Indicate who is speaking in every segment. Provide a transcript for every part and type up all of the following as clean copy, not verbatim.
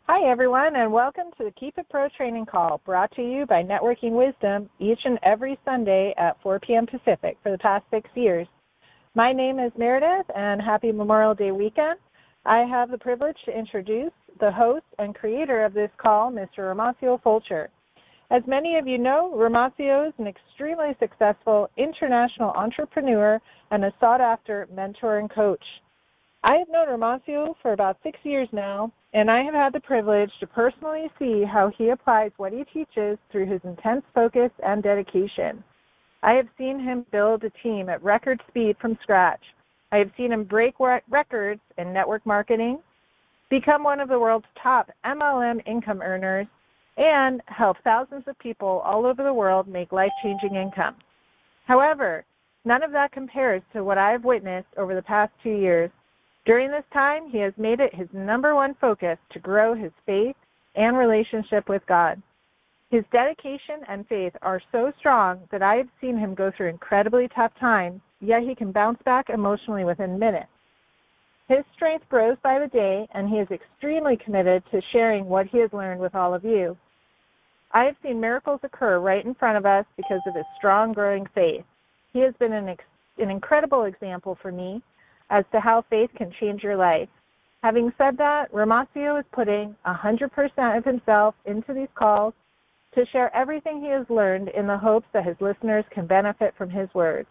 Speaker 1: Hi, everyone, and welcome to the Keep It Pro training call brought to you by Networking Wisdom each and every Sunday at 4 p.m. Pacific for the past 6 years. My name is Meredith, and happy Memorial Day weekend. I have the privilege to introduce the host and creator of this call, Mr. Romacio Fulcher. As many of you know, Romacio is an extremely successful international entrepreneur and a sought-after mentor and coach. I have known Romacio for about 6 years now, and I have had the privilege to personally see how he applies what he teaches through his intense focus and dedication. I have seen him build a team at record speed from scratch. I have seen him break records in network marketing, become one of the world's top MLM income earners, and help thousands of people all over the world make life-changing income. However, none of that compares to what I have witnessed over the past 2 years. During this time, he has made it his number one focus to grow his faith and relationship with God. His dedication and faith are so strong that I have seen him go through incredibly tough times, yet he can bounce back emotionally within minutes. His strength grows by the day, and he is extremely committed to sharing what he has learned with all of you. I have seen miracles occur right in front of us because of his strong, growing faith. He has been an incredible example for me as to how faith can change your life. Having said that, Romacio is putting 100% of himself into these calls to share everything he has learned in the hopes that his listeners can benefit from his words.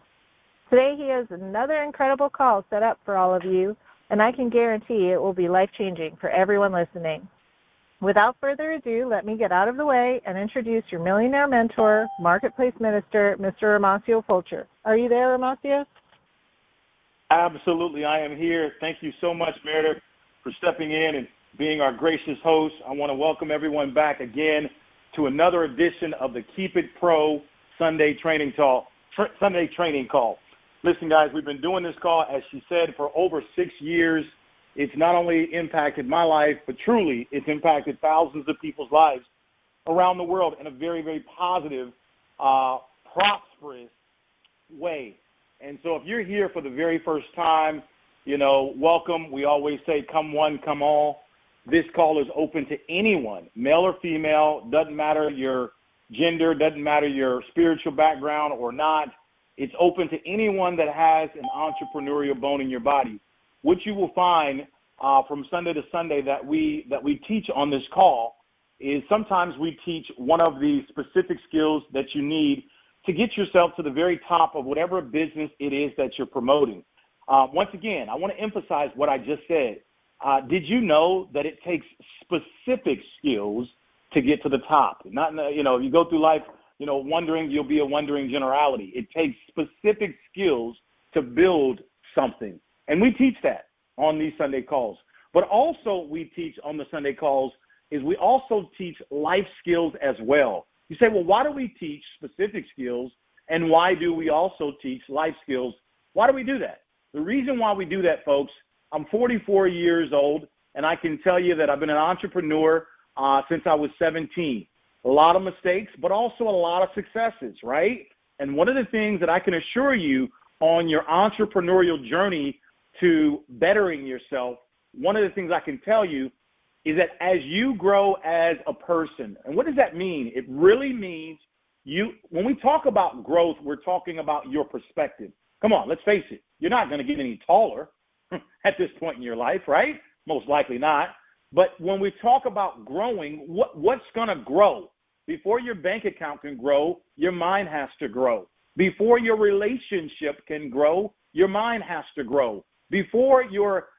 Speaker 1: Today he has another incredible call set up for all of you, and I can guarantee it will be life-changing for everyone listening. Without further ado, let me get out of the way and introduce your millionaire mentor, marketplace minister, Mr. Romacio Fulcher. Are you there, Romacio?
Speaker 2: Absolutely, I am here. Thank you so much, Meredith, for stepping in and being our gracious host. I want to welcome everyone back again to another edition of the Keep It Pro Sunday Training Call. Listen, guys, we've been doing this call, as she said, for over 6 years. It's not only impacted my life, but truly it's impacted thousands of people's lives around the world in a very, very positive, prosperous way. And so if you're here for the very first time, welcome. We always say, come one, come all. This call is open to anyone, male or female, doesn't matter your gender, doesn't matter your spiritual background or not. It's open to anyone that has an entrepreneurial bone in your body. What you will find from Sunday to Sunday that we teach on this call is sometimes we teach one of the specific skills that you need to get yourself to the very top of whatever business it is that you're promoting. Once again, I want to emphasize what I just said. Did you know that it takes specific skills to get to the top? Not, if you go through life, wondering, you'll be a wondering generality. It takes specific skills to build something. And we teach that on these Sunday calls. But also we teach on the Sunday calls is we also teach life skills as well. You say, well, why do we teach specific skills and why do we also teach life skills? Why do we do that? The reason why we do that, folks, I'm 44 years old, and I can tell you that I've been an entrepreneur since I was 17. A lot of mistakes, but also a lot of successes, right? And one of the things that I can assure you on your entrepreneurial journey to bettering yourself, one of the things I can tell you is that as you grow as a person, and what does that mean? It really means when we talk about growth, we're talking about your perspective. Come on, let's face it. You're not going to get any taller at this point in your life, right? Most likely not. But when we talk about growing, what's going to grow? Before your bank account can grow, your mind has to grow. Before your relationship can grow, your mind has to grow. Before your,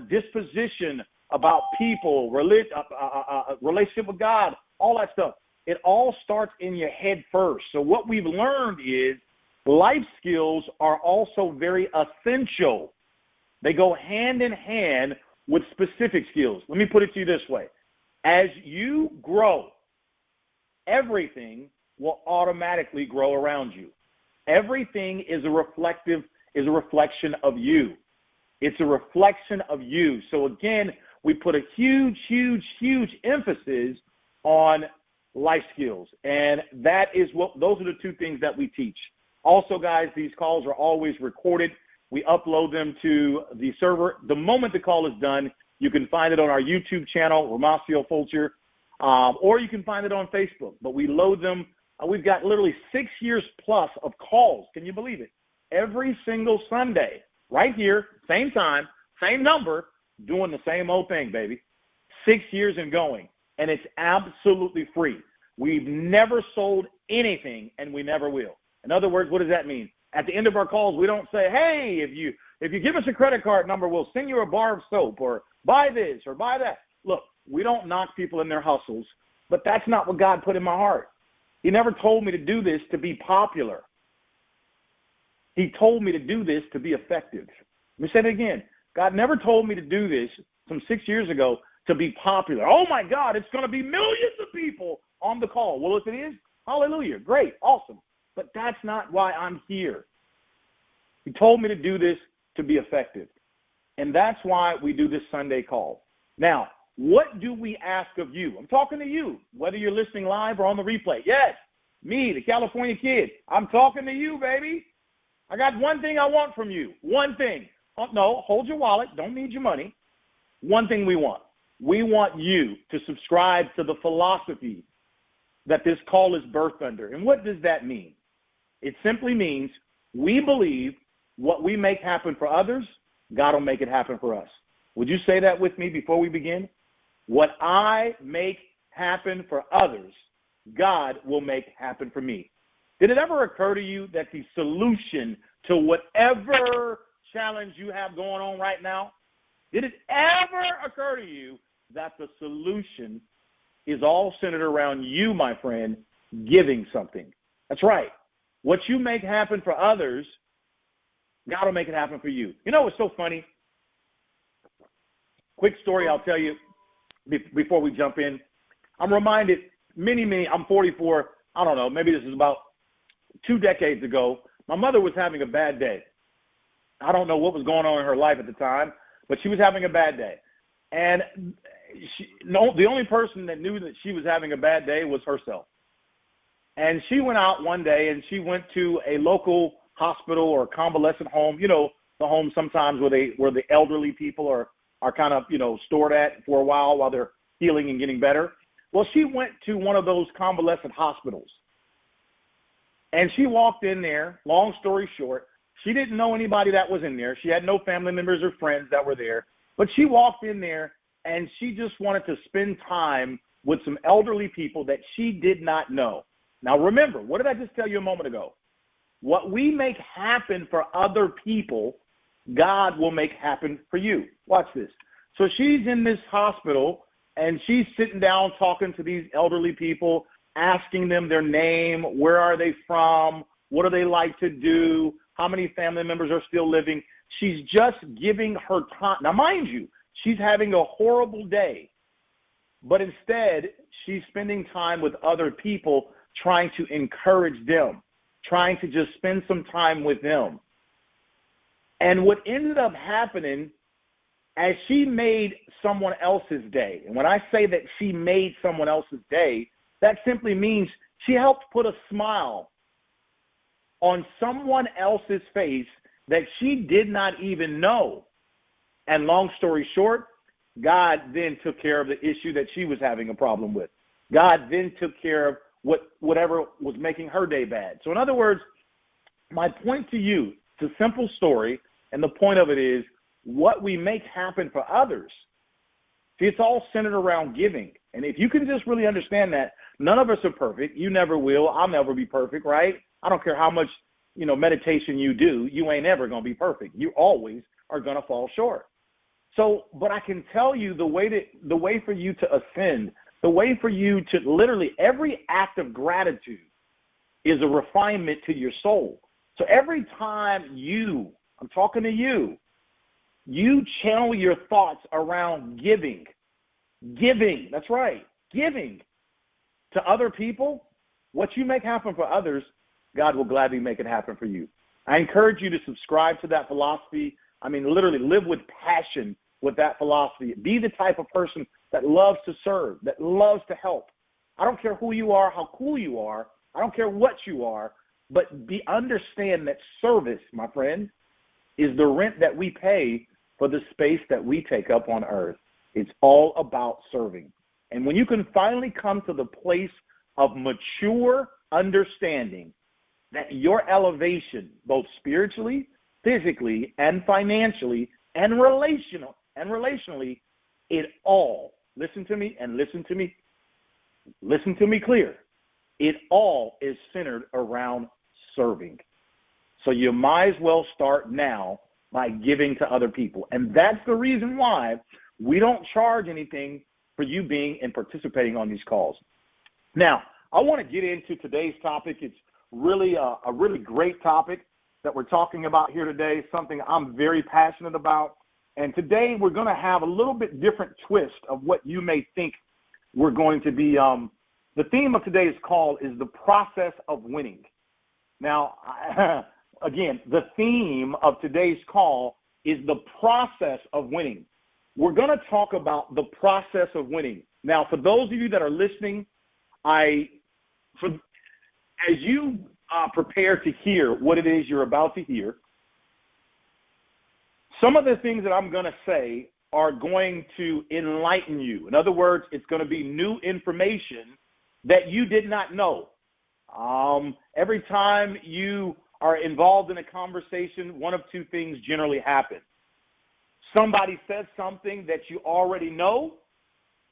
Speaker 2: disposition about people, relationship with God, all that stuff, it all starts in your head first. So what we've learned is life skills are also very essential. They go hand in hand with specific skills. Let me put it to you this way. As you grow, everything will automatically grow around you. Everything is a reflection of you. It's a reflection of you. So again, we put a huge, huge, huge emphasis on life skills. And those are the two things that we teach. Also, guys, these calls are always recorded. We upload them to the server. The moment the call is done, You can find it on our YouTube channel, Romacio Fulcher, or you can find it on Facebook. But we load them. We've got literally 6 years plus of calls. Can you believe it? Every single Sunday, right here, same time, same number, doing the same old thing, baby. 6 years and going. And it's absolutely free. We've never sold anything, and we never will. In other words, what does that mean? At the end of our calls, we don't say, hey, if you give us a credit card number, we'll send you a bar of soap, or buy this or buy that. Look, we don't knock people in their hustles, but that's not what God put in my heart. He never told me to do this to be popular. He told me to do this to be effective. Let me say it again. God never told me to do this some 6 years ago to be popular. Oh, my God, it's going to be millions of people on the call. Well, if it is, hallelujah, great, awesome. But that's not why I'm here. He told me to do this to be effective. And that's why we do this Sunday call. Now, what do we ask of you? I'm talking to you, whether you're listening live or on the replay. Yes, me, the California kid. I'm talking to you, baby. I got one thing I want from you. One thing. Oh, no, hold your wallet. Don't need your money. One thing we want. We want you to subscribe to the philosophy that this call is birthed under. And what does that mean? It simply means we believe what we make happen for others, God will make it happen for us. Would you say that with me before we begin? What I make happen for others, God will make happen for me. Did it ever occur to you that the solution to whatever challenge you have going on right now, did it ever occur to you that the solution is all centered around you, my friend, giving something? That's right. What you make happen for others, God will make it happen for you. You know what's so funny? Quick story I'll tell you before we jump in. I'm reminded I'm 44, I don't know, maybe this is about 2 decades ago. My mother was having a bad day. I don't know what was going on in her life at the time, but she was having a bad day. And the only person that knew that she was having a bad day was herself. And she went out one day and she went to a local hospital or convalescent home, you know, the home sometimes where the elderly people are kind of, you know, stored at for a while they're healing and getting better. Well, she went to one of those convalescent hospitals. And she walked in there, long story short, she didn't know anybody that was in there. She had no family members or friends that were there. But she walked in there and she just wanted to spend time with some elderly people that she did not know. Now, remember, what did I just tell you a moment ago? What we make happen for other people, God will make happen for you. Watch this. So she's in this hospital, and she's sitting down talking to these elderly people, asking them their name, where are they from, what do they like to do, how many family members are still living. She's just giving her time. Now, mind you, she's having a horrible day, but instead she's spending time with other people, trying to encourage them, trying to just spend some time with them. And what ended up happening, as she made someone else's day, and when I say that she made someone else's day, that simply means she helped put a smile on someone else's face that she did not even know. And long story short, God then took care of the issue that she was having a problem with. God then took care of whatever was making her day bad. So in other words, my point to you, it's a simple story, and the point of it is what we make happen for others. See, it's all centered around giving. And if you can just really understand that, none of us are perfect. You never will. I'll never be perfect, right? I don't care how much, meditation you do. You ain't ever going to be perfect. You always are going to fall short. So, but I can tell you the way for you to ascend, the way for you to literally every act of gratitude is a refinement to your soul. So every time I'm talking to you channel your thoughts around giving, that's right, giving to other people, what you make happen for others, God will gladly make it happen for you. I encourage you to subscribe to that philosophy. I mean, literally live with passion with that philosophy. Be the type of person that loves to serve, that loves to help. I don't care who you are, how cool you are. I don't care what you are, but understand that service, my friend, is the rent that we pay for the space that we take up on earth. It's all about serving. And when you can finally come to the place of mature understanding that your elevation, both spiritually, physically, and financially, and relationally, it all, listen to me clear, it all is centered around serving. So you might as well start now by giving to other people. And that's the reason why we don't charge anything for you being and participating on these calls. Now, I want to get into today's topic. It's really a really great topic that we're talking about here today, something I'm very passionate about. And today we're going to have a little bit different twist of what you may think we're going to be. The theme of today's call is the process of winning. Now, again, the theme of today's call is the process of winning. We're going to talk about the process of winning. Now, for those of you that are listening, as you prepare to hear what it is you're about to hear, some of the things that I'm going to say are going to enlighten you. In other words, it's going to be new information that you did not know. Every time you are involved in a conversation, one of two things generally happen. Somebody says something that you already know,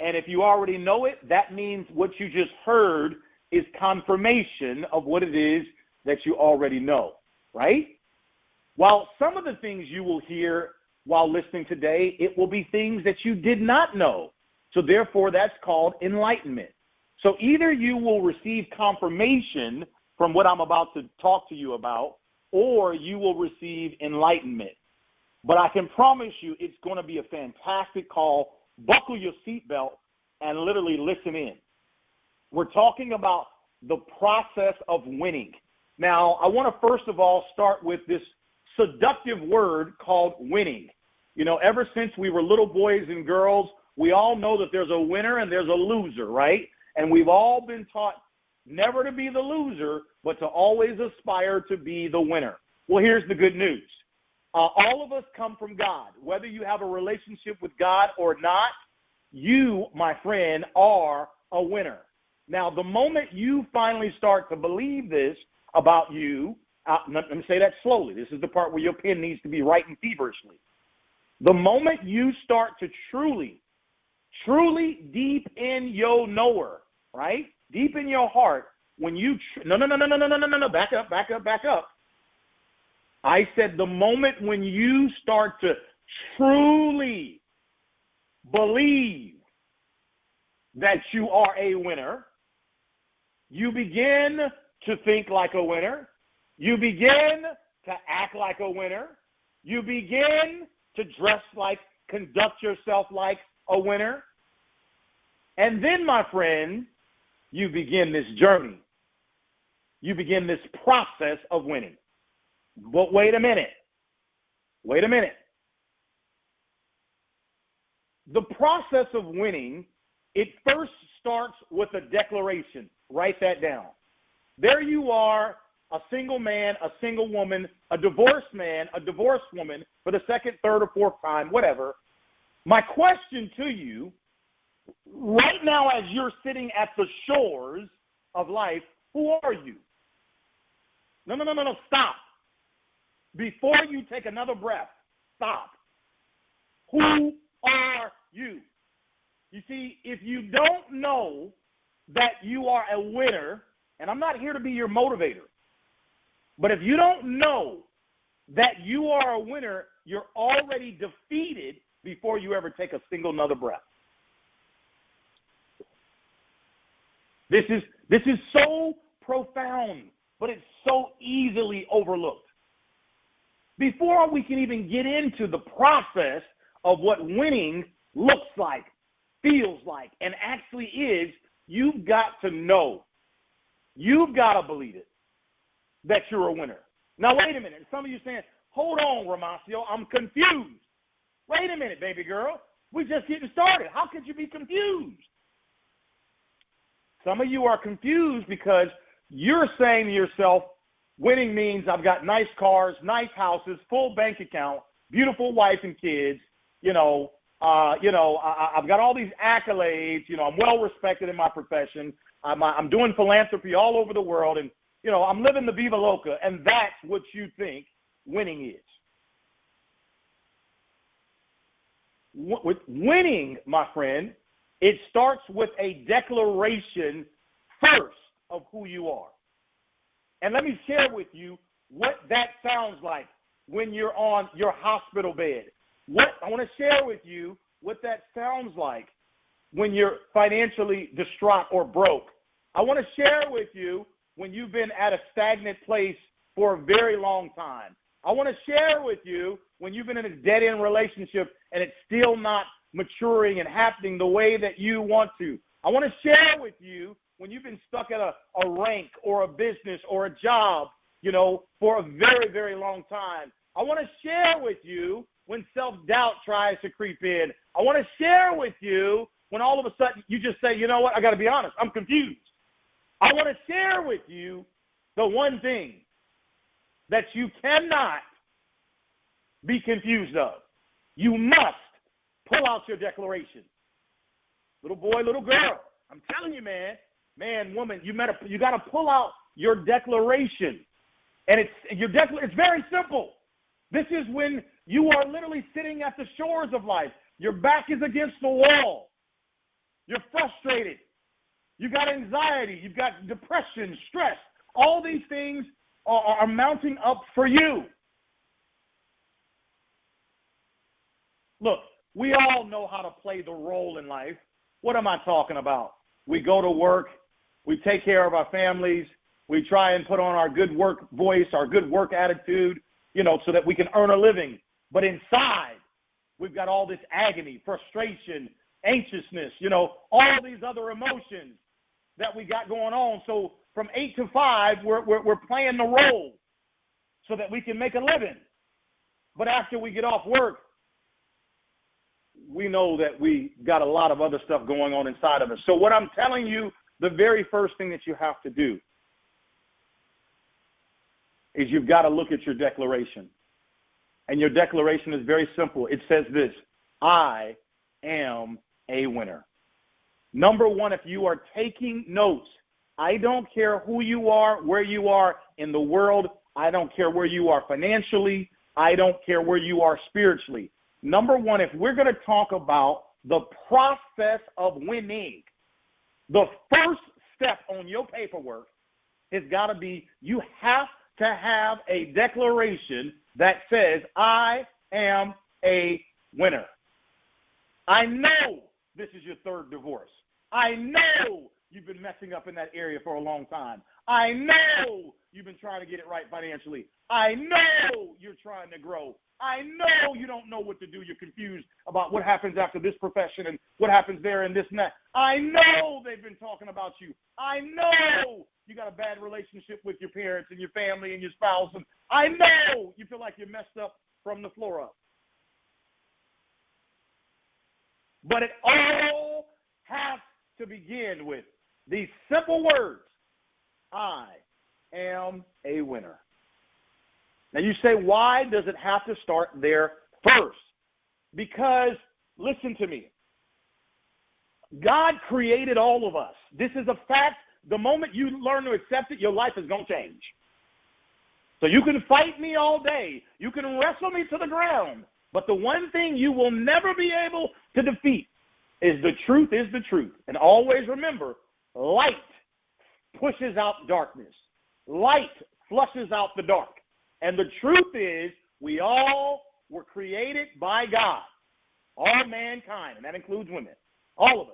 Speaker 2: and if you already know it, that means what you just heard is confirmation of what it is that you already know, right? While some of the things you will hear while listening today, it will be things that you did not know. So therefore, that's called enlightenment. So either you will receive confirmation from what I'm about to talk to you about, or you will receive enlightenment. But I can promise you it's going to be a fantastic call. Buckle your seatbelt and literally listen in. We're talking about the process of winning. Now, I want to first of all start with this seductive word called winning. You know, ever since we were little boys and girls, we all know that there's a winner and there's a loser, right? And we've all been taught never to be the loser, but to always aspire to be the winner. Well, here's the good news. All of us come from God. Whether you have a relationship with God or not, you, my friend, are a winner. Now, the moment you finally start to believe this about you, let me say that slowly. This is the part where your pen needs to be writing feverishly. The moment you start to truly deep in your knower, right? Deep in your heart, when you, no, back up. I said the moment when you start to truly believe that you are a winner, you begin to think like a winner. You begin to act like a winner. You begin to dress like, conduct yourself like a winner. And then, my friend, you begin this journey. You begin this process of winning. But wait a minute. The process of winning, it first starts with a declaration. Write that down. There you are, a single man, a single woman, a divorced man, a divorced woman for the second, third, or fourth time, whatever. My question to you, right now as you're sitting at the shores of life, who are you? No, stop. Before you take another breath, stop. Who are you? You see, if you don't know that you are a winner, and I'm not here to be your motivator, but if you don't know that you are a winner, you're already defeated before you ever take a single another breath. This is so profound, but it's so easily overlooked. Before we can even get into the process of what winning looks like, feels like, and actually is, you've got to know. You've got to believe it, that you're a winner. Now, wait a minute. Some of you are saying, hold on, Romacio, I'm confused. Wait a minute, baby girl. We're just getting started. How could you be confused? Some of you are confused because you're saying to yourself, winning means I've got nice cars, nice houses, full bank account, beautiful wife and kids, you know, I've got all these accolades. I'm well respected in my profession. I'm doing philanthropy all over the world, and I'm living the Viva Loca, and that's what you think winning is. With winning, my friend, it starts with a declaration first of who you are. And let me share with you what that sounds like when you're on your hospital bed. I want to share with you what that sounds like when you're financially distraught or broke. I want to share with you when you've been at a stagnant place for a very long time. I want to share with you when you've been in a dead-end relationship and it's still not maturing and happening the way that you want to. I want to share with you when you've been stuck at a rank or a business or a job, for a very, very long time. I want to share with you when self-doubt tries to creep in. I want to share with you when all of a sudden you just say, you know what, I got to be honest, I'm confused. I want to share with you the one thing that you cannot be confused of. You must pull out your declaration. Little boy, little girl, I'm telling you, man, woman, you got to pull out your declaration. And it's very simple. This is when you are literally sitting at the shores of life. Your back is against the wall. You're frustrated. You've got anxiety. You've got depression, stress. All these things are mounting up for you. Look, we all know how to play the role in life. What am I talking about? We go to work. We take care of our families. We try and put on our good work voice, our good work attitude, so that we can earn a living. But inside, we've got all this agony, frustration, anxiousness, all these other emotions that we got going on. So from 8 to 5, we're playing the role so that we can make a living. But after we get off work, we know that we got a lot of other stuff going on inside of us. So what I'm telling you, the very first thing that you have to do is you've got to look at your declaration. And your declaration is very simple. It says this: I am a winner. Number one, if you are taking notes, I don't care who you are, where you are in the world. I don't care where you are financially. I don't care where you are spiritually. Number one, if we're going to talk about the process of winning, the first step on your paperwork has got to be you have to have a declaration that says, I am a winner. I know this is your third divorce. I know you've been messing up in that area for a long time. I know you've been trying to get it right financially. I know you're trying to grow. I know you don't know what to do. You're confused about what happens after this profession and what happens there and this and that. I know they've been talking about you. I know you got a bad relationship with your parents and your family and your spouse. And I know you feel like you're messed up from the floor up. But it all has to begin with these simple words: I am a winner. Now you say, why does it have to start there first? Because, listen to me, God created all of us. This is a fact. The moment you learn to accept it, your life is going to change. So you can fight me all day. You can wrestle me to the ground. But the one thing you will never be able to defeat is the truth is the truth. And always remember, light pushes out darkness. Light flushes out the dark. And the truth is, we all were created by God. All mankind, and that includes women. All of us.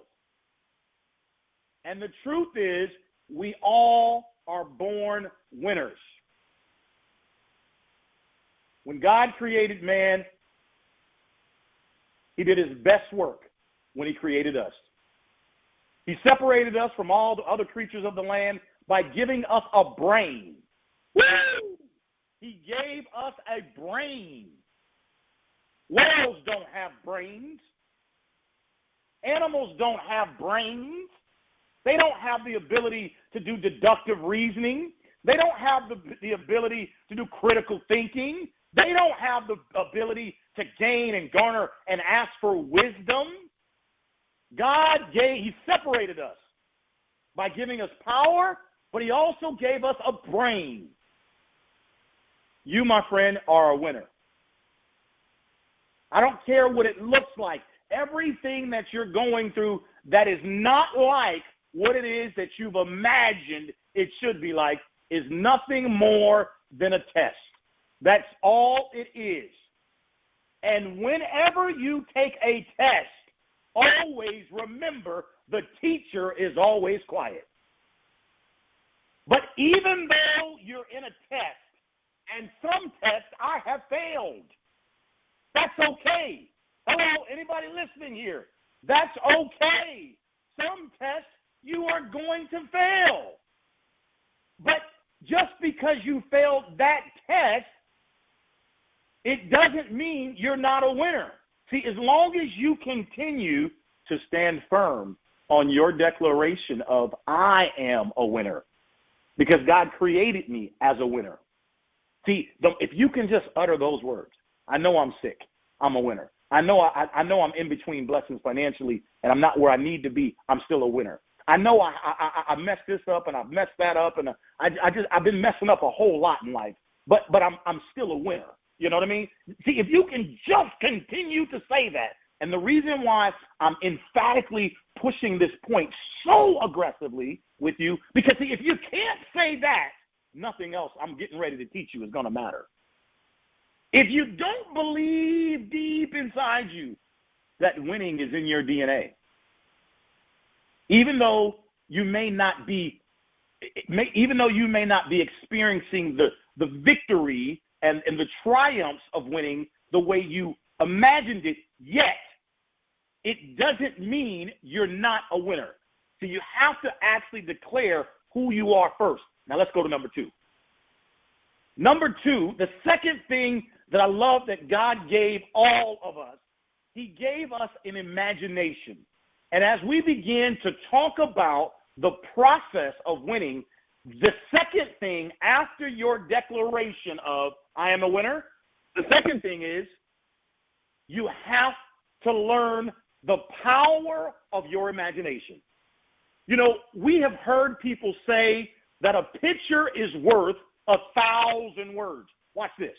Speaker 2: And the truth is, we all are born winners. When God created man, he did his best work when he created us. He separated us from all the other creatures of the land by giving us a brain. Woo! He gave us a brain. Whales don't have brains. Animals don't have brains. They don't have the ability to do deductive reasoning. They don't have the ability to do critical thinking. They don't have the ability to gain and garner and ask for wisdom. He separated us by giving us power, but he also gave us a brain. You, my friend, are a winner. I don't care what it looks like. Everything that you're going through that is not like what it is that you've imagined it should be like is nothing more than a test. That's all it is. And whenever you take a test, always remember the teacher is always quiet. But even though you're in a test, and some tests I have failed, that's okay. Hello, anybody listening here? That's okay. Some tests you are going to fail. But just because you failed that test, it doesn't mean you're not a winner. See, as long as you continue to stand firm on your declaration of I am a winner, because God created me as a winner. See, if you can just utter those words, I know I'm sick, I'm a winner. I know I'm in between blessings financially, and I'm not where I need to be. I'm still a winner. I know I messed this up and I've messed that up, and I've been messing up a whole lot in life, but I'm still a winner. You know what I mean? See, if you can just continue to say that, and the reason why I'm emphatically pushing this point so aggressively with you, because see, if you can't say that, nothing else I'm getting ready to teach you is going to matter. If you don't believe deep inside you that winning is in your DNA, even though you may not be experiencing the victory and the triumphs of winning the way you imagined it yet, it doesn't mean you're not a winner. So you have to actually declare who you are first. Now let's go to number two. Number two, the second thing that I love that God gave all of us, he gave us an imagination. And as we begin to talk about the process of winning, the second thing after your declaration of I am a winner, the second thing is you have to learn the power of your imagination. You know, we have heard people say that a picture is worth 1,000 words. Watch this.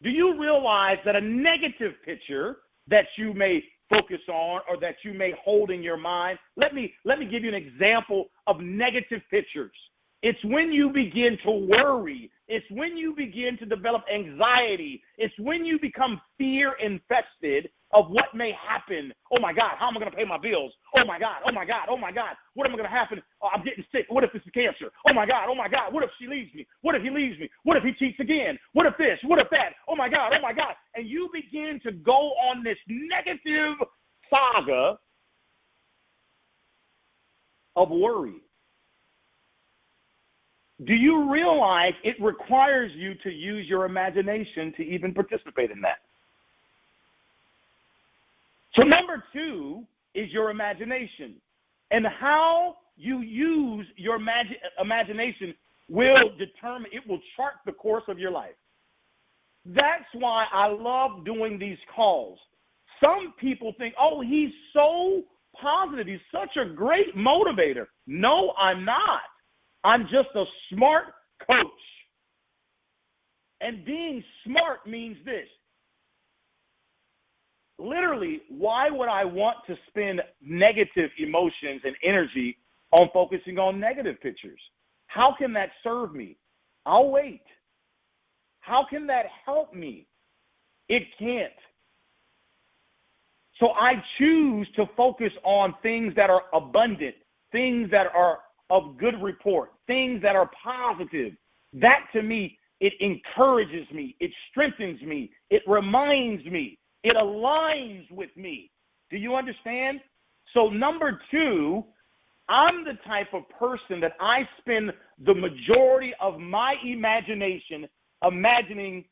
Speaker 2: Do you realize that a negative picture that you may focus on or that you may hold in your mind, let me give you an example of negative pictures. It's when you begin to worry. It's when you begin to develop anxiety. It's when you become fear-infested of what may happen. Oh, my God, how am I going to pay my bills? Oh, my God, oh, my God, oh, my God. What am I going to happen? Oh, I'm getting sick. What if it's cancer? Oh, my God, what if she leaves me? What if he leaves me? What if he cheats again? What if this? What if that? Oh, my God, oh, my God. And you begin to go on this negative saga of worry. Do you realize it requires you to use your imagination to even participate in that? So number two is your imagination. And how you use your imagination will determine, it will chart the course of your life. That's why I love doing these calls. Some people think, oh, he's so positive. He's such a great motivator. No, I'm not. I'm just a smart coach. And being smart means this. Literally, why would I want to spend negative emotions and energy on focusing on negative pictures? How can that serve me? I'll wait. How can that help me? It can't. So I choose to focus on things that are abundant, things that are of good report, things that are positive. That to me, it encourages me, it strengthens me, it reminds me, it aligns with me. Do you understand? So number two, I'm the type of person that I spend the majority of my imagination imagining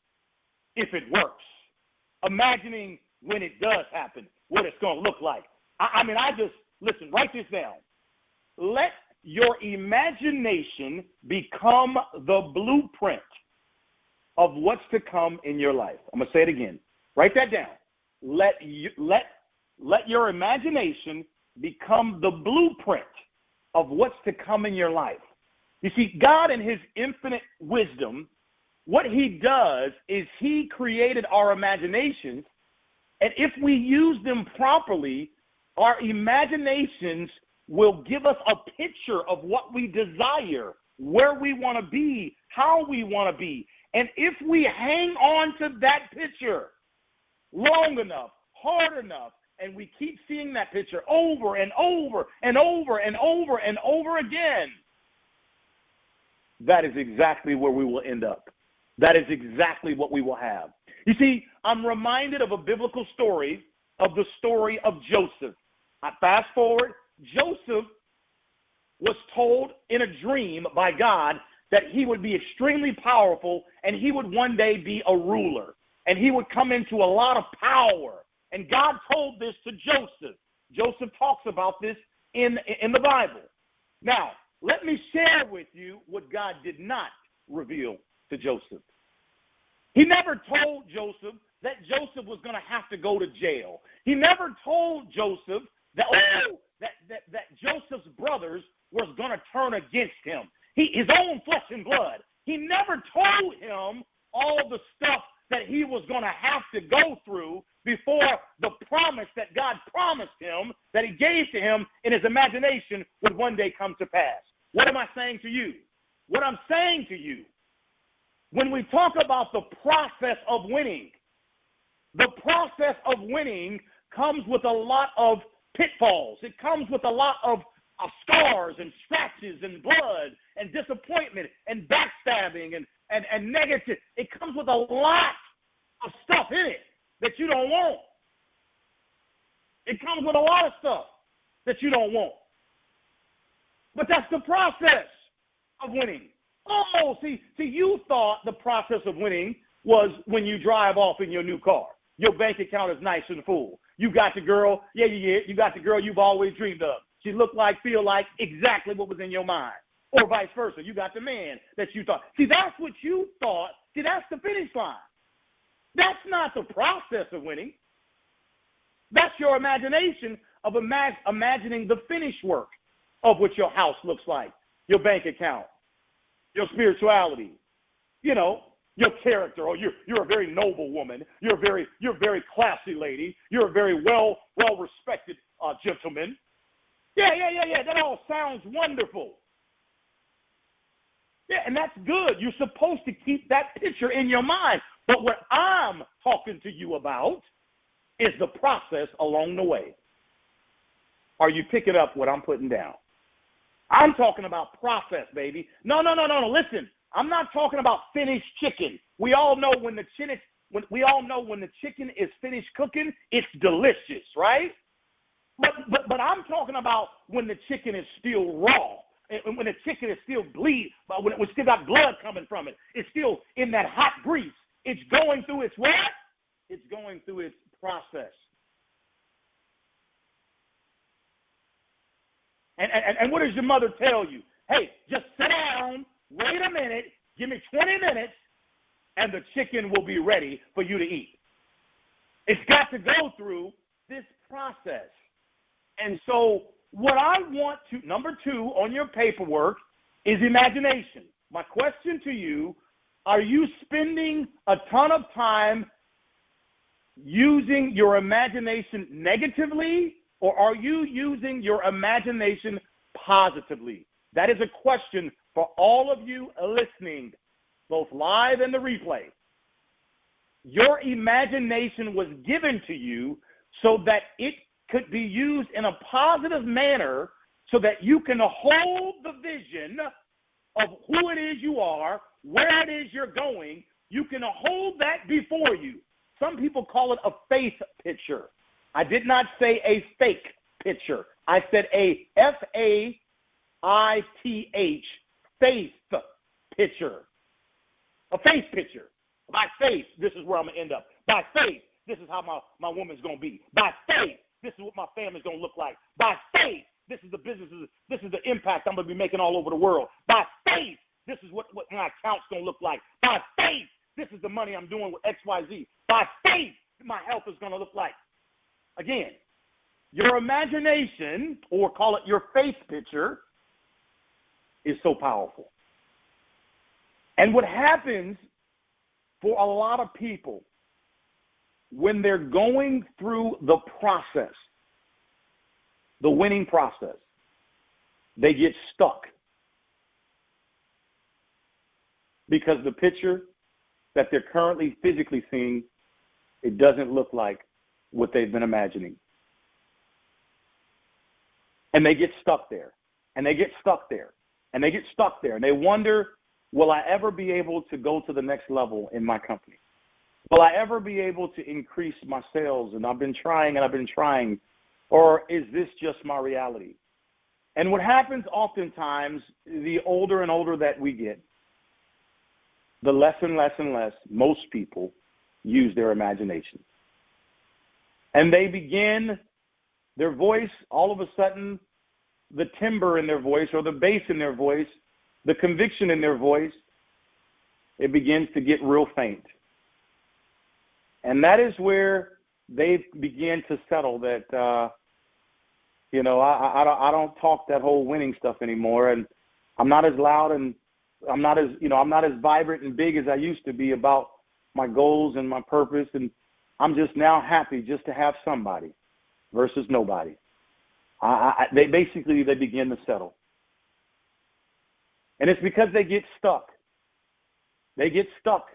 Speaker 2: if it works, imagining when it does happen, what it's going to look like. I just, listen, write this down. Let your imagination become the blueprint of what's to come in your life. I'm going to say it again. Write that down. Let your imagination become the blueprint of what's to come in your life. You see, God in his infinite wisdom, what he does is he created our imaginations, and if we use them properly, our imaginations will give us a picture of what we desire, where we want to be, how we want to be. And if we hang on to that picture long enough, hard enough, and we keep seeing that picture over and over and over and over and over again, that is exactly where we will end up. That is exactly what we will have. You see, I'm reminded of a biblical story, of the story of Joseph. I fast forward, Joseph was told in a dream by God that he would be extremely powerful and he would one day be a ruler and he would come into a lot of power. And God told this to Joseph. Joseph talks about this in the Bible. Now, let me share with you what God did not reveal to Joseph. He never told Joseph that Joseph was going to have to go to jail. He never told Joseph that Joseph's brothers was going to turn against him. His own flesh and blood. He never told him all the stuff that he was going to have to go through before the promise that God promised him, that he gave to him in his imagination, would one day come to pass. What am I saying to you? What I'm saying to you, when we talk about the process of winning, the process of winning comes with a lot of pitfalls. It comes with a lot of scars and scratches and blood and disappointment and backstabbing and negative. It comes with a lot of stuff in it that you don't want. It comes with a lot of stuff that you don't want. But that's the process of winning. Oh, see, you thought the process of winning was when you drive off in your new car. Your bank account is nice and full. You got the girl, you got the girl you've always dreamed of. She looked like, feel like exactly what was in your mind. Or vice versa. You got the man that you thought. See, that's what you thought. See, that's the finish line. That's not the process of winning. That's your imagination of imagining the finished work of what your house looks like, your bank account, your spirituality, your character. Or you're a very noble woman. You're a very classy lady. You're a very well respected gentleman. Yeah. That all sounds wonderful. Yeah, and that's good. You're supposed to keep that picture in your mind. But what I'm talking to you about is the process along the way. Are you picking up what I'm putting down? I'm talking about process, baby. No. Listen, I'm not talking about finished chicken. We all know when the chicken is finished cooking, it's delicious, right? But I'm talking about when the chicken is still raw, and when the chicken is still bleed, when it still got blood coming from it. It's still in that hot grease. It's going through its what? It's going through its process. And what does your mother tell you? Hey, just sit down, wait a minute, give me 20 minutes, and the chicken will be ready for you to eat. It's got to go through this process. And so what I want to, number 2 on your paperwork is imagination. My question to you, are you spending a ton of time using your imagination negatively, or are you using your imagination positively? That is a question for all of you listening, both live and the replay. Your imagination was given to you so that it could be used in a positive manner so that you can hold the vision of who it is you are, where it is you're going. You can hold that before you. Some people call it a faith picture. I did not say a fake picture. I said a faith, faith picture. A faith picture. By faith, this is where I'm going to end up. By faith, this is how my woman's going to be. By faith, this is what my family's going to look like. By faith, this is the businesses, this is the impact I'm going to be making all over the world. By faith, this is what my account's going to look like. By faith, this is the money I'm doing with XYZ. By faith, my health is going to look like. Again, your imagination, or call it your face picture, is so powerful. And what happens for a lot of people when they're going through the process, the winning process, they get stuck. Because the picture that they're currently physically seeing, it doesn't look like what they've been imagining. And they get stuck there, and they get stuck there, and they get stuck there, and they wonder, will I ever be able to go to the next level in my company? Will I ever be able to increase my sales? And I've been trying, or is this just my reality? And what happens oftentimes, the older and older that we get, the less and less and less most people use their imagination. And they begin, their voice, all of a sudden, the timbre in their voice or the bass in their voice, the conviction in their voice, it begins to get real faint. And that is where they begin to settle that, I don't talk that whole winning stuff anymore, and I'm not as loud and I'm not as vibrant and big as I used to be about my goals and my purpose, and I'm just now happy just to have somebody versus nobody. They begin to settle. And it's because they get stuck. They get stuck.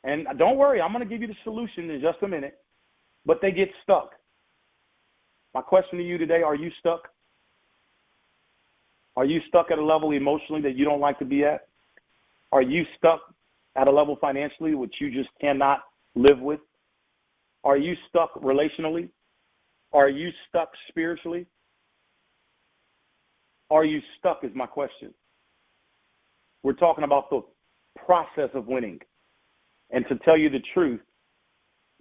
Speaker 2: And don't worry, I'm going to give you the solution in just a minute, but they get stuck. My question to you today, are you stuck? Are you stuck at a level emotionally that you don't like to be at? Are you stuck at a level financially which you just cannot live with? Are you stuck relationally? Are you stuck spiritually? Are you stuck is my question. We're talking about the process of winning. And to tell you the truth,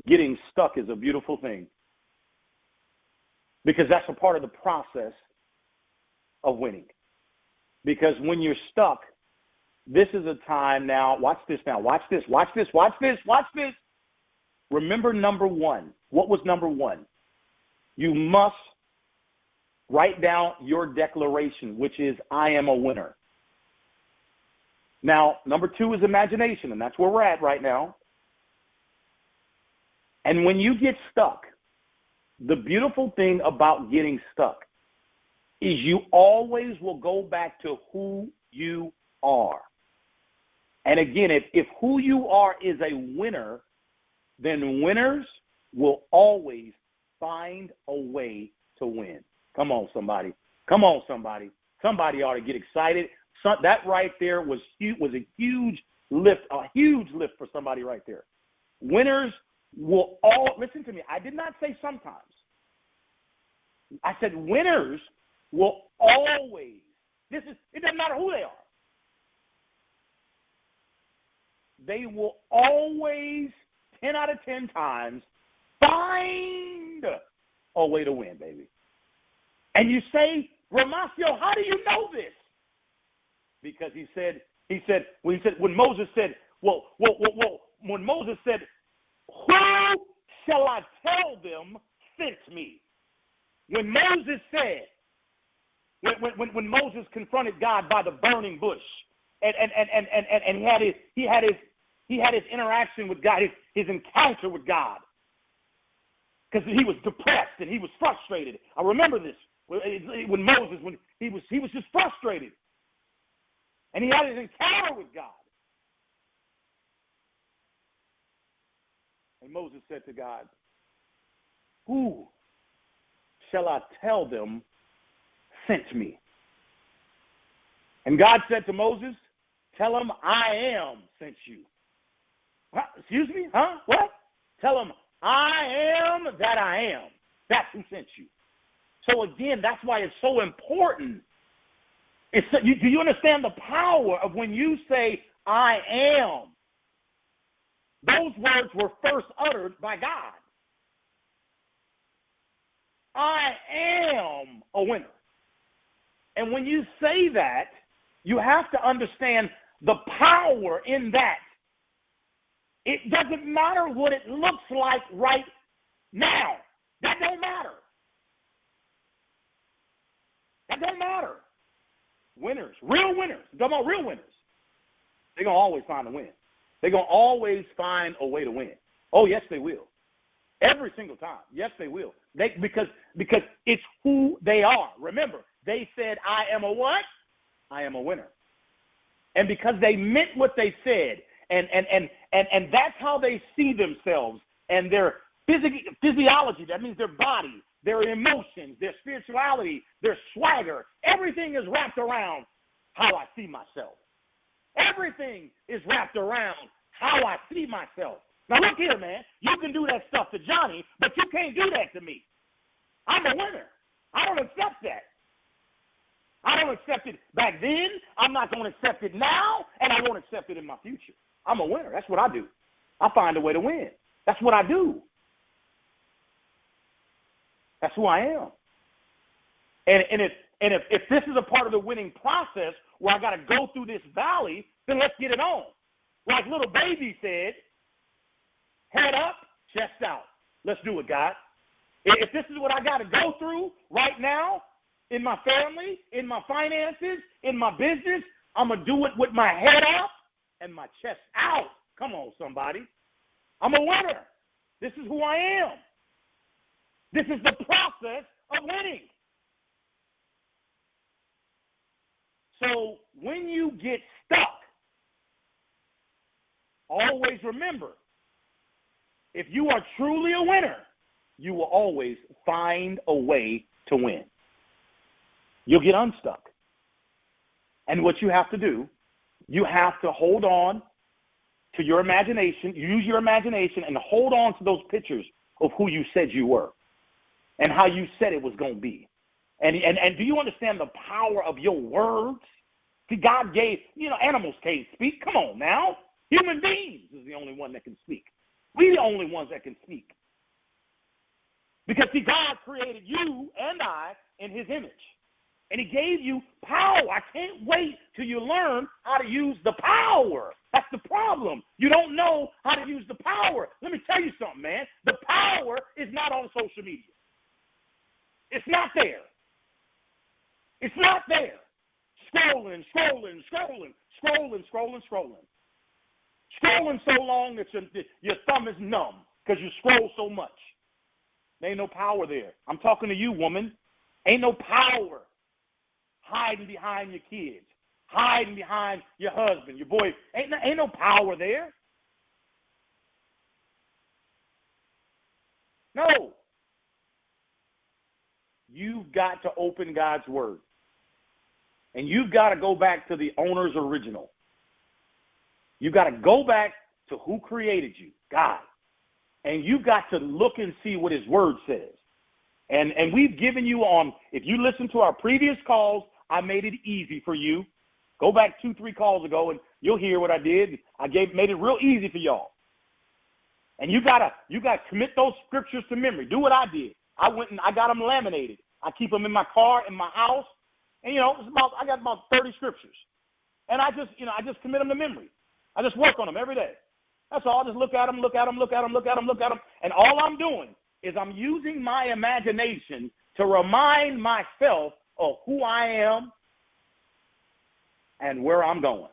Speaker 2: getting stuck is a beautiful thing. Because that's a part of the process of winning. Because when you're stuck, this is a time now, watch this. Remember number one. What was number one? You must write down your declaration, which is, I am a winner. Now, number two is imagination, and that's where we're at right now. And when you get stuck, the beautiful thing about getting stuck is you always will go back to who you are. And again, if who you are is a winner, then winners will always find a way to win. Come on, somebody. Somebody ought to get excited. That right there was a huge lift for somebody right there. Winners will listen to me. I did not say sometimes. I said winners will always, it doesn't matter who they are. They will always, 10 out of 10 times, find a way to win, baby. And you say, Romacio, how do you know this? Because when Moses said, when Moses said, who shall I tell them sent me? When Moses said, when Moses confronted God by the burning bush, and he had his interaction with God, his encounter with God, because he was depressed and he was frustrated. I remember this when Moses, when he was just frustrated, and he had his encounter with God. And Moses said to God, who shall I tell them sent me? And God said to Moses, tell him I am sent you. Huh? Excuse me? Huh? What? Tell him I am that I am. That's who sent you. So again, that's why it's so important. Do you understand the power of when you say I am? Those words were first uttered by God. I am a winner. And when you say that, you have to understand the power in that. It doesn't matter what it looks like right now. That don't matter. That don't matter. Winners, real winners, I'm talking about real winners, they're going to always find a win. They're going to always find a way to win. Oh, yes, they will. Every single time. Yes, they will. Because it's who they are. Remember, they said, I am a what? I am a winner. And because they meant what they said, and that's how they see themselves and their physiology, that means their body, their emotions, their spirituality, their swagger, everything is wrapped around how I see myself. Everything is wrapped around how I see myself. Now, look here, man. You can do that stuff to Johnny, but you can't do that to me. I'm a winner. I don't accept that. I don't accept it back then. I'm not going to accept it now, and I won't accept it in my future. I'm a winner. That's what I do. I find a way to win. That's what I do. That's who I am. And if this is a part of the winning process where I got to go through this valley, then let's get it on. Like little baby said, head up, chest out. Let's do it, God. If this is what I got to go through right now in my family, in my finances, in my business, I'm going to do it with my head up and my chest out. Come on, somebody. I'm a winner. This is who I am. This is the process of winning. So when you get stuck, always remember, if you are truly a winner, you will always find a way to win. You'll get unstuck. And what you have to do, you have to hold on to your imagination, use your imagination, and hold on to those pictures of who you said you were and how you said it was going to be. And do you understand the power of your words? See, God gave, animals can't speak. Come on now. Human beings is the only one that can speak. We're the only ones that can speak. Because, see, God created you and I in his image. And he gave you power. I can't wait till you learn how to use the power. That's the problem. You don't know how to use the power. Let me tell you something, man. The power is not on social media. It's not there. It's not there. Scrolling so long that your thumb is numb because you scroll so much. There ain't no power there. I'm talking to you, woman. Ain't no power hiding behind your kids, hiding behind your husband, your boy. Ain't no power there. No. You've got to open God's word. And you've got to go back to the owner's original. You've got to go back to who created you, God. And you've got to look and see what his word says. And we've given you if you listen to our previous calls, I made it easy for you. Go back 2-3 calls ago and you'll hear what I did. Made it real easy for y'all. And you gotta commit those scriptures to memory. Do what I did. I went and I got them laminated. I keep them in my car, in my house. And I got about 30 scriptures. And I just commit them to memory. I just work on them every day. That's all. I just look at them. And all I'm doing is I'm using my imagination to remind myself of who I am and where I'm going.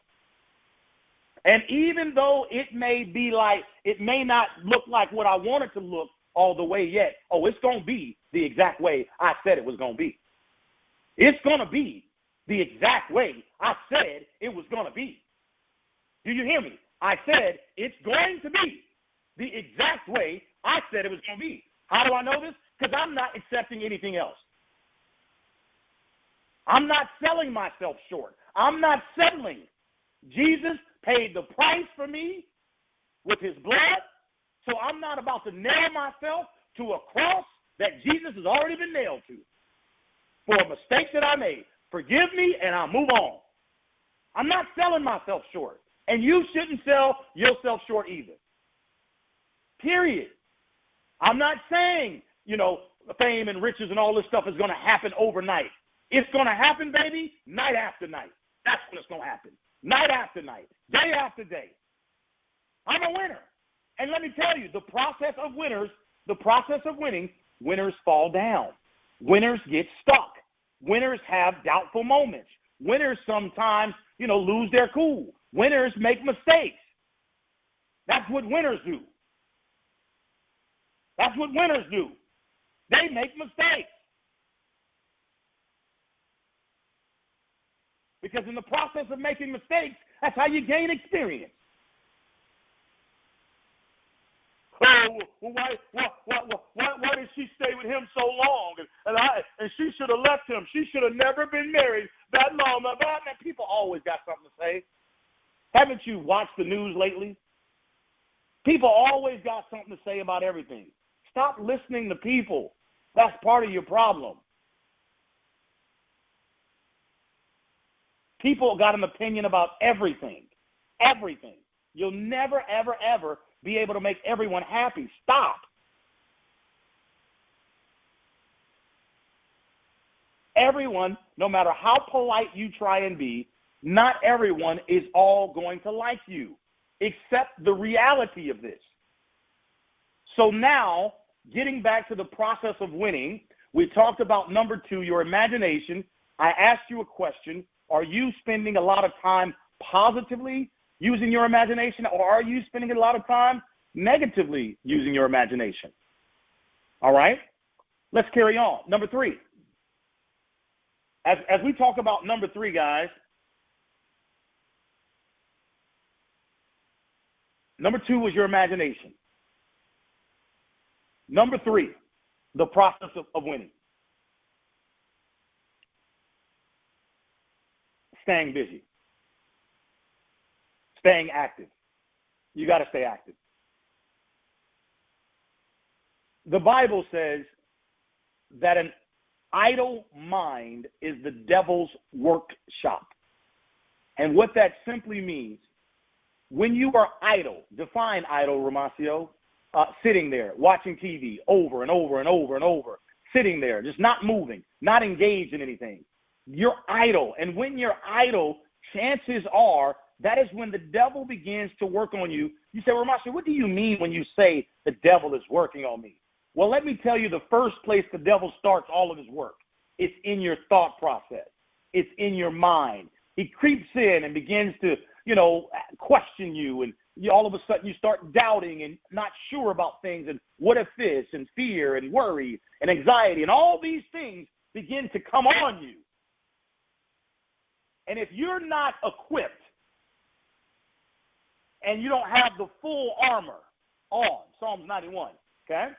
Speaker 2: And even though it may not look like what I want it to look all the way yet, it's going to be the exact way I said it was going to be. It's going to be the exact way I said it was going to be. Do you hear me? I said it's going to be the exact way I said it was going to be. How do I know this? Because I'm not accepting anything else. I'm not selling myself short. I'm not settling. Jesus paid the price for me with his blood, so I'm not about to nail myself to a cross that Jesus has already been nailed to for a mistake that I made. Forgive me, and I'll move on. I'm not selling myself short, and you shouldn't sell yourself short either. Period. I'm not saying, fame and riches and all this stuff is going to happen overnight. It's going to happen, baby, night after night. That's when it's going to happen. Night after night, day after day. I'm a winner. And let me tell you, the process of winning, winners fall down. Winners get stuck. Winners have doubtful moments. Winners sometimes, lose their cool. Winners make mistakes. That's what winners do. That's what winners do. They make mistakes. Because in the process of making mistakes, that's how you gain experience. Oh, why did she stay with him so long? And she should have left him. She should have never been married that long. Man, people always got something to say. Haven't you watched the news lately? People always got something to say about everything. Stop listening to people. That's part of your problem. People got an opinion about everything. Everything. You'll never, ever, ever be able to make everyone happy. Stop. Everyone, no matter how polite you try and be, not everyone is all going to like you. Accept the reality of this. So now, getting back to the process of winning, we talked about number 2, your imagination. I asked you a question. Are you spending a lot of time positively using your imagination, or are you spending a lot of time negatively using your imagination? All right? Let's carry on. Number 3. As we talk about number 3, guys, number 2 was your imagination. Number 3, the process of winning. Staying busy. Staying active. You got to stay active. The Bible says that an idle mind is the devil's workshop. And what that simply means, when you are idle, define idle, Romacio, sitting there, watching TV over and over and over and over, sitting there, just not moving, not engaged in anything. You're idle. And when you're idle, chances are that is when the devil begins to work on you. You say, Romacio, what do you mean when you say the devil is working on me? Well, let me tell you the first place the devil starts all of his work. It's in your thought process. It's in your mind. He creeps in and begins to, question you, and all of a sudden you start doubting and not sure about things, and what if this, and fear and worry and anxiety, and all these things begin to come on you. And if you're not equipped and you don't have the full armor on, Psalms 91, okay?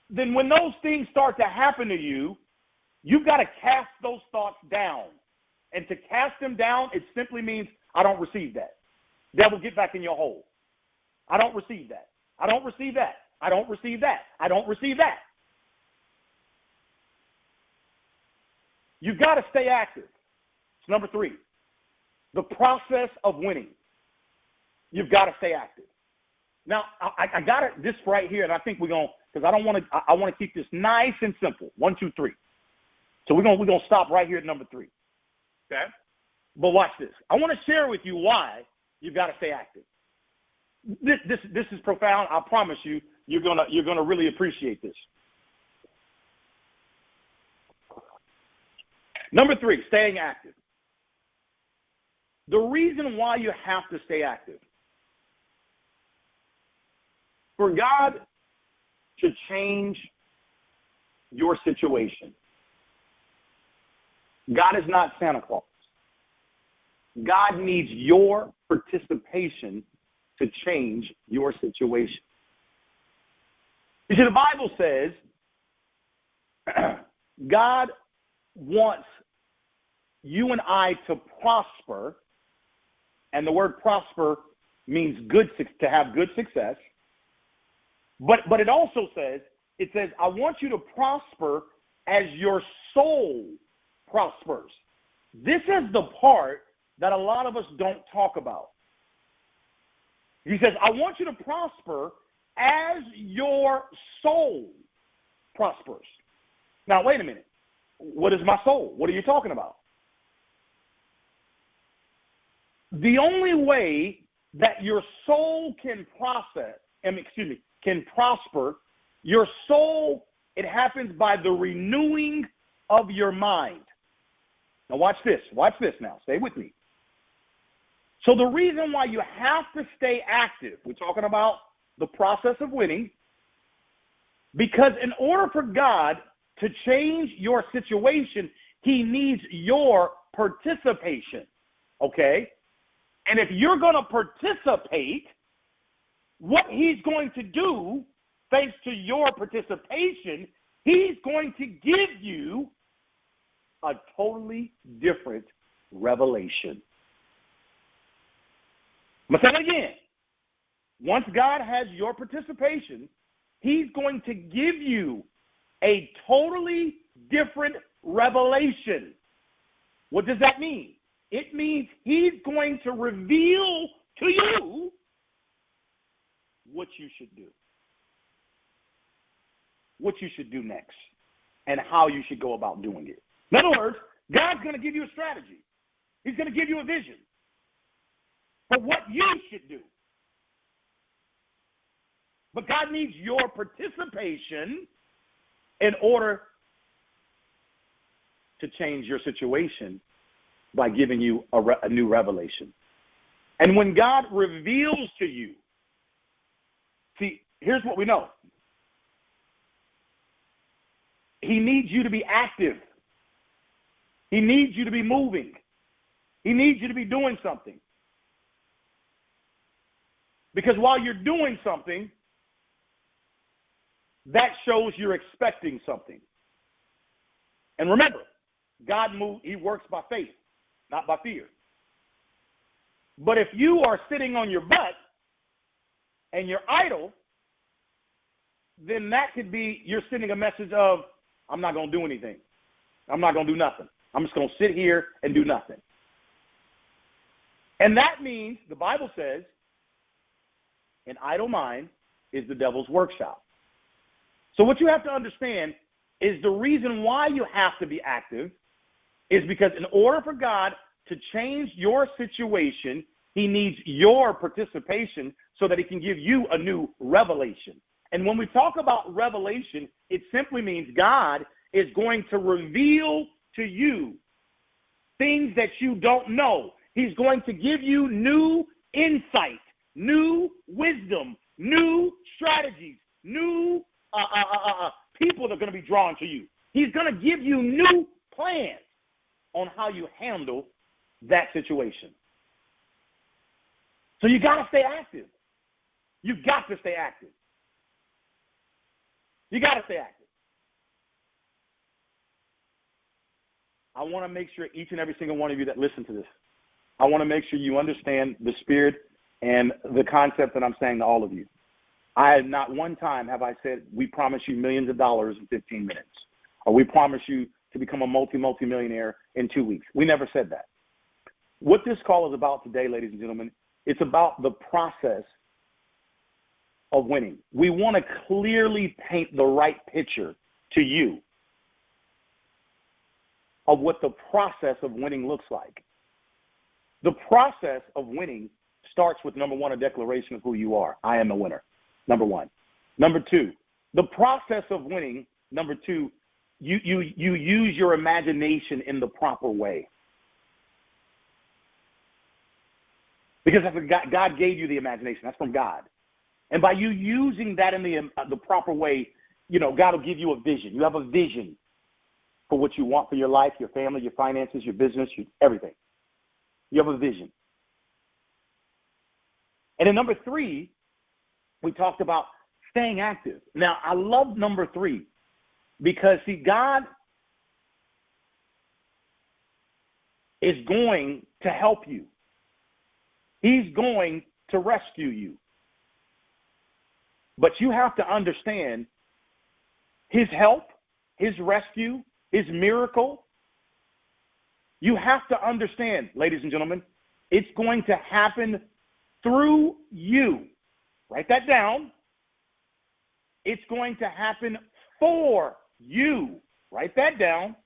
Speaker 2: Then when those things start to happen to you, you've got to cast those thoughts down. And to cast them down, it simply means, I don't receive that. Devil, get back in your hole. I don't receive that. I don't receive that. I don't receive that. I don't receive that. You've got to stay active. It's number 3. The process of winning. You've got to stay active. Now, I got it this right here, and I think we're going to, because I want to keep this nice and simple. 1, 2, 3. So we're going to stop right here at number 3. Okay? But watch this. I want to share with you why you've got to stay active. This is profound. I promise you, you're gonna really appreciate this. Number 3, staying active. The reason why you have to stay active, for God to change your situation, God is not Santa Claus. God needs your participation to change your situation. You see, the Bible says God wants you and I to prosper, and the word prosper means to have good success. But it also says, I want you to prosper as your soul prospers. This is the part that a lot of us don't talk about. He says, I want you to prosper as your soul prospers. Now, wait a minute. What is my soul? What are you talking about? The only way that your soul can can prosper. Your soul, it happens by the renewing of your mind. Now watch this now, stay with me. So the reason why you have to stay active, we're talking about the process of winning, because in order for God to change your situation, he needs your participation, okay? And if you're going to participate, what he's going to do, thanks to your participation, he's going to give you a totally different revelation. I'm going to say it again. Once God has your participation, he's going to give you a totally different revelation. What does that mean? It means he's going to reveal to you what you should do. What you should do next, and how you should go about doing it. In other words, God's going to give you a strategy. He's going to give you a vision for what you should do. But God needs your participation in order to change your situation by giving you a new revelation. And when God reveals to you, see, here's what we know. He needs you to be active. He needs you to be moving. He needs you to be doing something. Because while you're doing something, that shows you're expecting something. And remember, God moves, he works by faith, not by fear. But if you are sitting on your butt and you're idle, then that could be you're sending a message of, I'm not going to do anything. I'm not going to do nothing. I'm just going to sit here and do nothing. And that means, the Bible says, an idle mind is the devil's workshop. So what you have to understand is the reason why you have to be active is because in order for God to change your situation, he needs your participation so that he can give you a new revelation. And when we talk about revelation, it simply means God is going to reveal to you things that you don't know. He's going to give you new insight, new wisdom, new strategies, new people that are going to be drawn to you. He's going to give you new plans on how you handle that situation. So you got to stay active. You've got to stay active. You got to stay active. I want to make sure each and every single one of you that listen to this, I want to make sure you understand the spirit and the concept that I'm saying to all of you. Not one time have I said, we promise you millions of dollars in 15 minutes, or we promise you to become a multi-millionaire in 2 weeks. We never said that. What this call is about today, ladies and gentlemen, it's about the process of winning. We want to clearly paint the right picture to you of what the process of winning looks like. The process of winning starts with, number one, a declaration of who you are. I am a winner, number one. Number two, the process of winning, number two, you use your imagination in the proper way. Because God gave you the imagination. That's from God. And by you using that in the proper way, God will give you a vision. You have a vision for what you want for your life, your family, your finances, your business, everything. You have a vision. And then number three, we talked about staying active. Now, I love number three because, see, God is going to help you. He's going to rescue you. But you have to understand his help, his rescue, his miracle. You have to understand, ladies and gentlemen, it's going to happen through you. Write that down. It's going to happen for you. Write that down.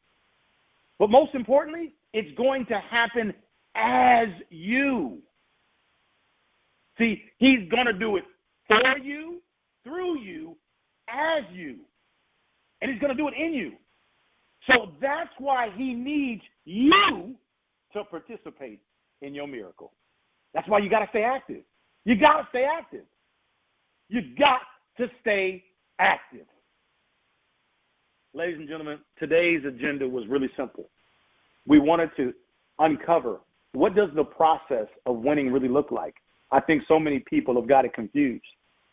Speaker 2: But most importantly, it's going to happen as you. See, he's going to do it for you, through you, as you. And he's going to do it in you. So that's why he needs you to participate in your miracle. That's why you got to stay active. You got to stay active. You got to stay active. Ladies and gentlemen, today's agenda was really simple. We wanted to uncover, what does the process of winning really look like? I think so many people have got it confused.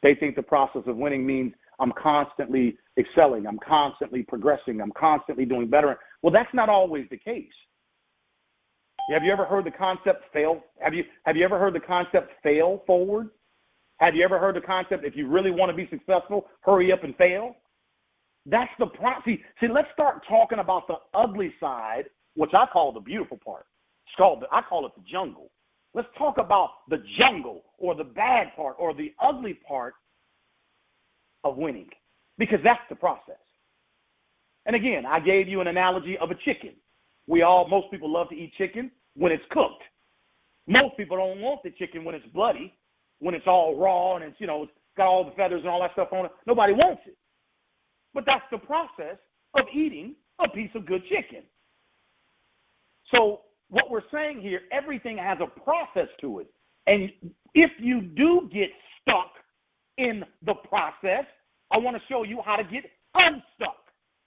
Speaker 2: They think the process of winning means I'm constantly excelling, I'm constantly progressing, I'm constantly doing better. Well, that's not always the case. Have you ever heard the concept fail? Have you ever heard the concept fail forward? Have you ever heard the concept, if you really want to be successful, hurry up and fail? That's the process. See, let's start talking about the ugly side, which I call the beautiful part. I call it the jungle. Let's talk about the jungle or the bad part or the ugly part of winning, because that's the process. And again, I gave you an analogy of a chicken. Most people love to eat chicken when it's cooked. Most people don't want the chicken when it's bloody, when it's all raw and it's got all the feathers and all that stuff on it. Nobody wants it. But that's the process of eating a piece of good chicken. So what we're saying here, everything has a process to it. And if you do get stuck in the process, I want to show you how to get unstuck.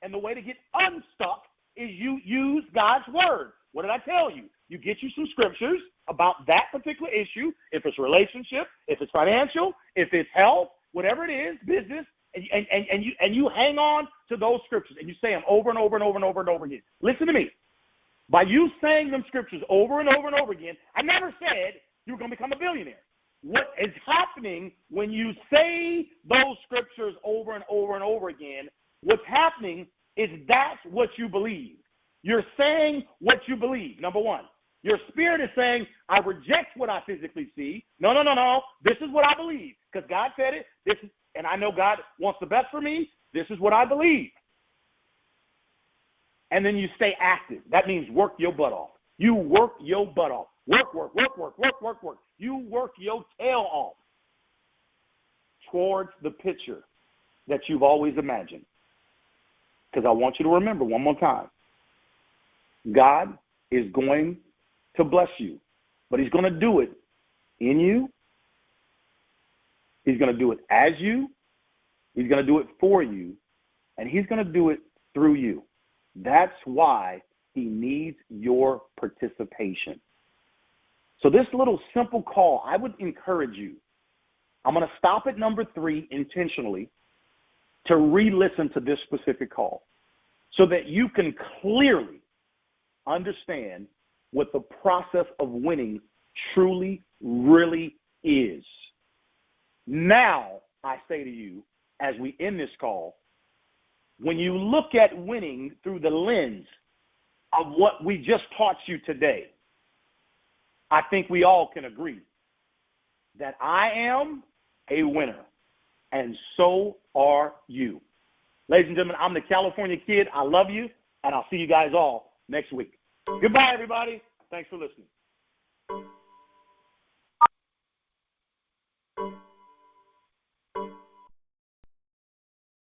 Speaker 2: And the way to get unstuck is you use God's word. What did I tell you? You get you some scriptures about that particular issue, if it's relationship, if it's financial, if it's health, whatever it is, business, and you hang on to those scriptures and you say them over and over and over and over and over again. Listen to me. By you saying them scriptures over and over and over again, I never said you were going to become a billionaire. What is happening when you say those scriptures over and over and over again, what's happening is that's what you believe. You're saying what you believe, number one. Your spirit is saying, I reject what I physically see. No. This is what I believe because God said it. And I know God wants the best for me. This is what I believe. And then you stay active. That means work your butt off. You work your butt off. Work. You work your tail off towards the picture that you've always imagined. Because I want you to remember one more time. God is going to bless you, but he's going to do it in you. He's going to do it as you. He's going to do it for you. And he's going to do it through you. That's why he needs your participation. So this little simple call, I would encourage you. I'm going to stop at number 3 intentionally to re-listen to this specific call so that you can clearly understand what the process of winning truly, really is. Now, I say to you, as we end this call, when you look at winning through the lens of what we just taught you today, I think we all can agree that I am a winner, and so are you. Ladies and gentlemen, I'm the California Kid. I love you, and I'll see you guys all next week. Goodbye, everybody. Thanks for listening.